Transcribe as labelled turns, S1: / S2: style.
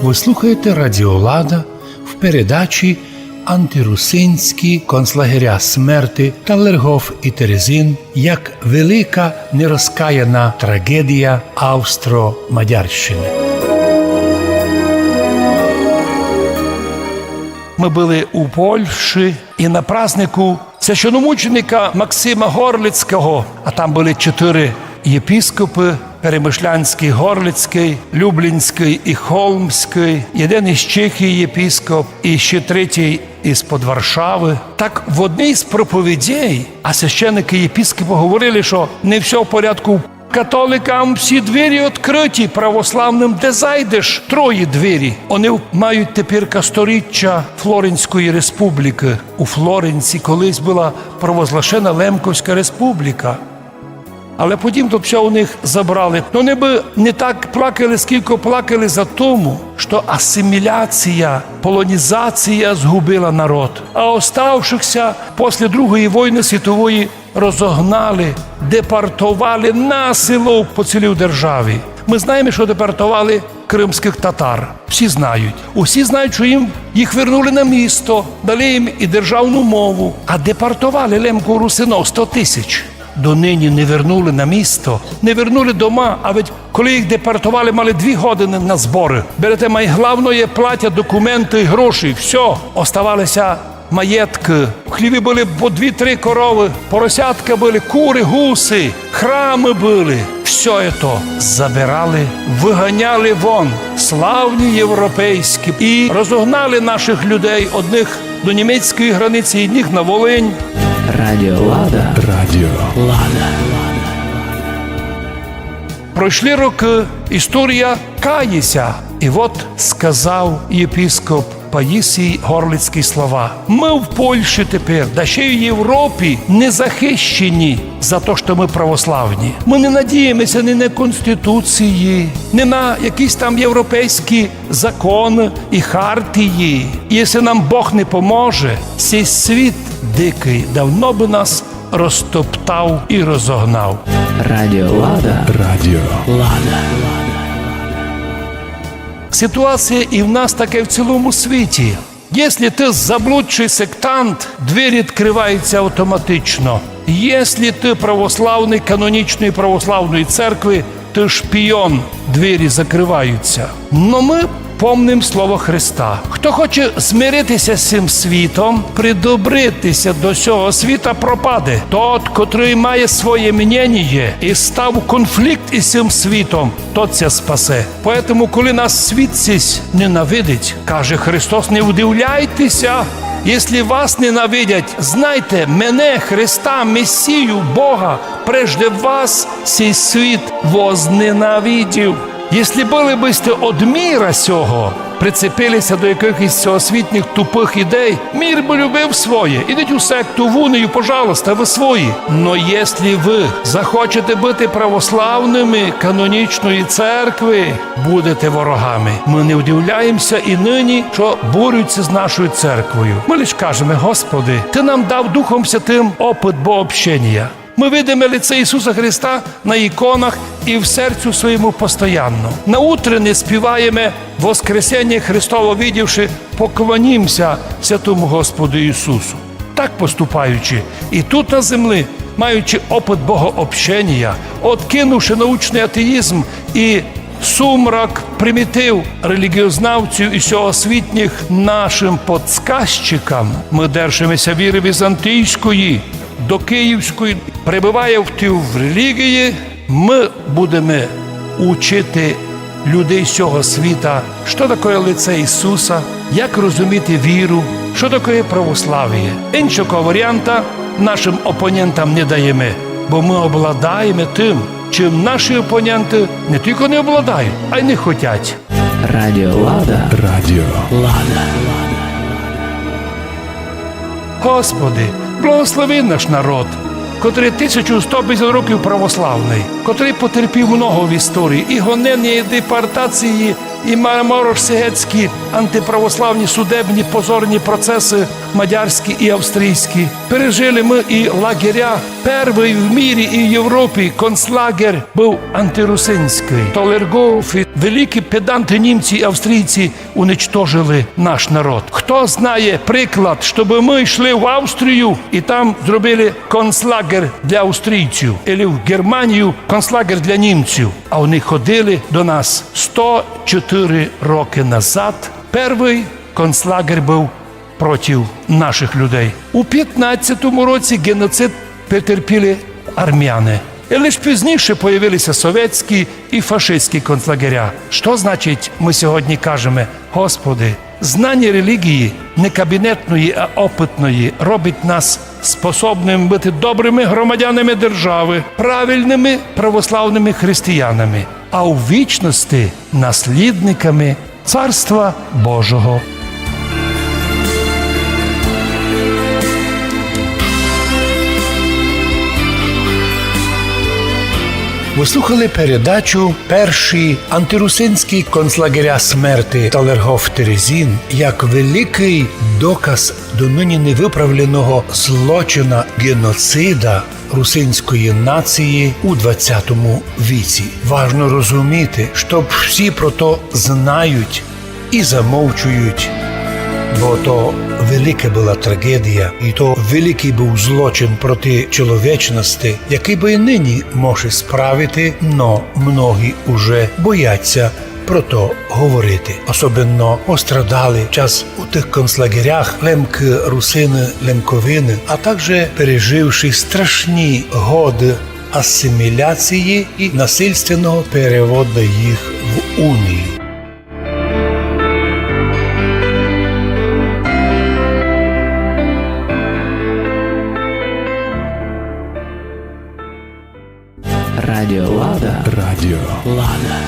S1: Ви слухаєте Радіо Лада в передачі «Антирусинські концлагеря смерти Талергов і Терезин. Як велика нерозкаяна трагедія Австро-Мадярщини». Ми були у Польщі і на празднику священомученика Максима Горлицького, а там були 4 єпископи: Перемишлянський, Горлицький, Люблінський і Холмський, один із Чехії єпископ і ще 3 із-под Варшави. Так в одній з проповідей, а священники єпископи говорили, що не все в порядку. Католикам всі двері відкриті, православним де зайдеш 3 двері. Вони мають тепер сторіччя Флоренської республіки. У Флоренції колись була провозглашена Лемковська республіка. Але потім то все у них забрали. Вони би не так плакали, скільки плакали за тому, що асиміляція, полонізація згубила народ. А оставшихся після Другої війни світової розогнали, депортували на село по цілій державі. Ми знаємо, що депортували кримських татар. Всі знають. Усі знають, що їх вернули на місто, дали їм і державну мову. А депортували лемку русинов 100 тисяч. Донині не вернули на місто, не вернули дома, а ведь коли їх депортували, мали 2 години на збори. Берете найголовніше, платять документи і гроші, все. Оставалися маєтки, в хліві були по 2-3 корови, поросятка були, кури, гуси, храми були. Все це забирали, виганяли вон, славні європейські, і розогнали наших людей, одних до німецької границі, одних на Волинь.
S2: Радіо Лада.
S3: Радіо
S2: Лада.
S1: Пройшли роки, історія кається. І от сказав єпископ Паїсій Горлицький слова: ми в Польщі тепер, да ще й в Європі, не захищені за те, що ми православні. Ми не надіємося ні на конституції, ні на якісь там європейські закони і хартії. І якщо нам Бог не поможе, цей світ дикий давно би нас розтоптав і розогнав.
S2: Радіо Лада.
S3: Радіо
S2: Лада.
S1: Ситуація і в нас таке в цілому світі. Якщо ти заблудший сектант, двері відкриваються автоматично. Якщо ти православний, канонічної православної церкви, ти шпіон, двері закриваються. Но ми помним слово Христа. Хто хоче змиритися з цим світом, придобритися до цього світа, пропаде. Тот, котрий має своє мнення і став у конфлікт із цим світом, тот це спасе. Поэтому, коли нас світ цей ненавидить, каже Христос, не удивляйтеся. Якщо вас ненавидять, знайте, мене, Христа, Месію, Бога, прежде вас цей світ возненавидів. Якщо були б сте від міра сього, прицепилися до якихось освітніх тупих ідей, мір би любив своє. Ідіть у секту, в унію, пожалуйста, ви свої. Но якщо ви захочете бути православними канонічної церкви, будете ворогами. Ми не удивляємося і нині, що борються з нашою церквою. Ми лише кажемо: Господи, Ти нам дав Духом Святим опит богообщення. Ми видимо лице Ісуса Христа на іконах і в серцю своєму постоянно. На утренне співаємо «Воскресення Христово видівши, поклонімся святому Господу Ісусу». Так поступаючи, і тут на землі, маючи опит богообщення, откинувши научний атеїзм і сумрак примітив релігіознавців і всеосвітніх нашим подсказчикам, ми держимося віри візантійської, до київської, перебуває в тій релігії, ми будемо учити людей цього світа, що таке лице Ісуса, як розуміти віру, що таке православ'я. Іншого варіанта нашим опонентам не даємо, бо ми обладаємо тим, чим наші опоненти не тільки не обладають, а й не хочуть.
S2: Радіо Лада.
S3: Радіо
S2: Лада.
S1: Господи, благослови наш народ, котрий 1150 років православний, котрий потерпів много в історії, і гонення, і депортації, і марморо-сегецькі антиправославні судебні позорні процеси мадярські і австрійські. Пережили ми і лагеря. Перший в мірі і в Європі концлагер був антирусинський. Талергов і великі педанти німці і австрійці уничтожили наш народ. Хто знає приклад, щоб ми йшли в Австрію і там зробили концлагер для австрійців, або в Германію концлагер для німців. А вони ходили до нас 104 роки назад. Перший концлагер був проти наших людей. У 15-му році геноцид потерпіли армяни. І лише пізніше появилися совєтські і фашистські концлагеря. Що значить, ми сьогодні кажемо, Господи, знання релігії, не кабінетної, а опитної, робить нас способними бути добрими громадянами держави, правильними православними християнами, а у вічності наслідниками Царства Божого.
S3: Ви слухали передачу «Перші антирусинські концлагеря смерти Талергоф-Терезін» як великий доказ донині невиправленого злочина геноцида русинської нації у 20 віці. Важно розуміти, що всі про то знають і замовчують, бо то велика була трагедія, і то великий був злочин проти чоловічності, який би і нині може справити, но многі уже бояться про то говорити. Особенно пострадали час у тих концлагерях лемки русини, лемковини, а також переживши страшні годи асиміляції і насильственного переводу їх в унію.
S2: Радіо Лада.
S4: Радіо
S2: Лада.